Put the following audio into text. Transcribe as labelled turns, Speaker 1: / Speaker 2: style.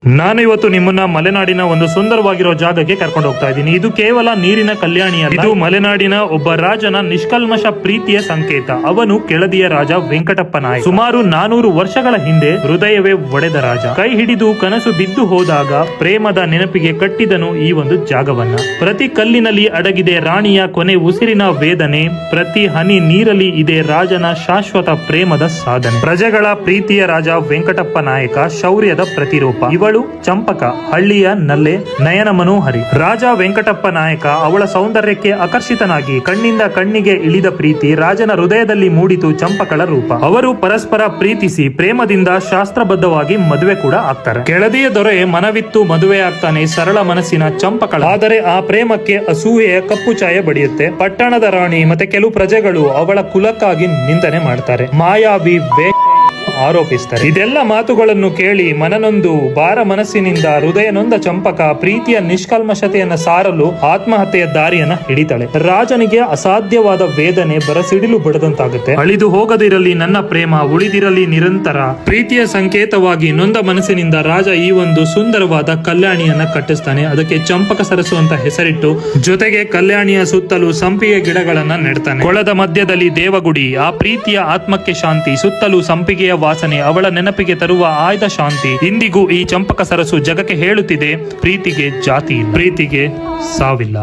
Speaker 1: ನಾನು ಇವತ್ತು ನಿಮ್ಮನ್ನ ಮಲೆನಾಡಿನ ಒಂದು ಸುಂದರವಾಗಿರೋ ಜಾಗಕ್ಕೆ ಕರ್ಕೊಂಡು ಹೋಗ್ತಾ ಇದ್ದೀನಿ. ಇದು ಕೇವಲ ನೀರಿನ ಕಲ್ಯಾಣಿಯಲ್ಲ, ಇದು ಮಲೆನಾಡಿನ ಒಬ್ಬ ರಾಜನ ನಿಷ್ಕಲ್ಮಶ ಪ್ರೀತಿಯ ಸಂಕೇತ. ಅವನು ಕೆಳದಿಯ ರಾಜ ವೆಂಕಟಪ್ಪ ನಾಯಕ. ಸುಮಾರು 400 ವರ್ಷಗಳ ಹಿಂದೆ ಹೃದಯವೇ ಒಡೆದ ರಾಜ. ಕೈ ಹಿಡಿದು ಕನಸು ಬಿದ್ದು ಹೋದಾಗ ಪ್ರೇಮದ ನೆನಪಿಗೆ ಕಟ್ಟಿದನು ಈ ಒಂದು ಜಾಗವನ್ನ. ಪ್ರತಿ ಕಲ್ಲಿನಲ್ಲಿ ಅಡಗಿದೆ ರಾಣಿಯ ಕೊನೆ ಉಸಿರಿನ ವೇದನೆ, ಪ್ರತಿ ಹನಿ ನೀರಲ್ಲಿ ಇದೆ ರಾಜನ ಶಾಶ್ವತ ಪ್ರೇಮದ ಸಾಧನೆ. ಪ್ರಜೆಗಳ ಪ್ರೀತಿಯ ರಾಜ ವೆಂಕಟಪ್ಪ ನಾಯಕ, ಶೌರ್ಯದ ಪ್ರತಿರೂಪ. ಇವಳು ಚಂಪಕ, ಹಳ್ಳಿಯ ನಲ್ಲೆ, ನಯನ ಮನೋಹರಿ. ರಾಜ ವೆಂಕಟಪ್ಪ ನಾಯಕ ಅವಳ ಸೌಂದರ್ಯಕ್ಕೆ ಆಕರ್ಷಿತನಾಗಿ ಕಣ್ಣಿಂದ ಕಣ್ಣಿಗೆ ಇಳಿದ ಪ್ರೀತಿ ರಾಜನ ಹೃದಯದಲ್ಲಿ ಮೂಡಿತು ಚಂಪಕಳ ರೂಪ. ಅವರು ಪರಸ್ಪರ ಪ್ರೀತಿಸಿ ಪ್ರೇಮದಿಂದ ಶಾಸ್ತ್ರಬದ್ಧವಾಗಿ ಮದುವೆ ಕೂಡ ಆಗ್ತಾರೆ. ಕೆಳದಿಯ ದೊರೆ ಮನವಿತ್ತು ಮದುವೆ ಆಗ್ತಾನೆ ಸರಳ ಮನಸ್ಸಿನ ಚಂಪಕಳ. ಆದರೆ ಆ ಪ್ರೇಮಕ್ಕೆ ಅಸೂಯೆಯ ಕಪ್ಪು ಛಾಯೆ ಬಡಿಯುತ್ತೆ. ಪಟ್ಟಣದ ರಾಣಿ ಮತ್ತೆ ಕೆಲವು ಪ್ರಜೆಗಳು ಅವಳ ಕುಲಕ್ಕಾಗಿ ನಿಂದನೆ ಮಾಡ್ತಾರೆ, ಮಾಯಾವಿ ಆರೋಪಿಸ್ತಾರೆ. ಇದೆಲ್ಲ ಮಾತುಗಳನ್ನು ಕೇಳಿ ಮನನೊಂದು ಭಾರ ಮನಸ್ಸಿನಿಂದ ಹೃದಯ ನೊಂದ ಚಂಪಕ ಪ್ರೀತಿಯ ನಿಷ್ಕಲ್ಮಶತೆಯನ್ನ ಸಾರಲು ಆತ್ಮಹತ್ಯೆಯ ದಾರಿಯನ್ನ ಹಿಡಿತಾಳೆ. ರಾಜನಿಗೆ ಅಸಾಧ್ಯವಾದ ವೇದನೆ ಬರಸಿಡಿಲು ಬಡದಂತಾಗುತ್ತೆ. ಅಳಿದು ಹೋಗದಿರಲಿ ನನ್ನ ಪ್ರೇಮ, ಉಳಿದಿರಲಿ ನಿರಂತರ. ಪ್ರೀತಿಯ ಸಂಕೇತವಾಗಿ ನೊಂದ ಮನಸ್ಸಿನಿಂದ ರಾಜ ಈ ಒಂದು ಸುಂದರವಾದ ಕಲ್ಯಾಣಿಯನ್ನ ಕಟ್ಟಿಸ್ತಾನೆ. ಅದಕ್ಕೆ ಚಂಪಕ ಸರಸು ಅಂತ ಹೆಸರಿಟ್ಟು ಜೊತೆಗೆ ಕಲ್ಯಾಣಿಯ ಸುತ್ತಲೂ ಸಂಪಿಗೆ ಗಿಡಗಳನ್ನ ನೆಡ್ತಾನೆ. ಕೊಳದ ಮಧ್ಯದಲ್ಲಿ ದೇವಗುಡಿ, ಆ ಪ್ರೀತಿಯ ಆತ್ಮಕ್ಕೆ ಶಾಂತಿ. ಸುತ್ತಲೂ ಸಂಪಿಗೆಯ ವಾಸನೆ ಅವಳ ನೆನಪಿಗೆ ತರುವ ಆಯ್ದ ಶಾಂತಿ. ಇಂದಿಗೂ ಈ ಚಂಪಕ ಸರಸು ಜಗಕ್ಕೆ ಹೇಳುತ್ತಿದೆ, ಪ್ರೀತಿಗೆ ಜಾತಿ ಇಲ್ಲ, ಪ್ರೀತಿಗೆ ಸಾವಿಲ್ಲ.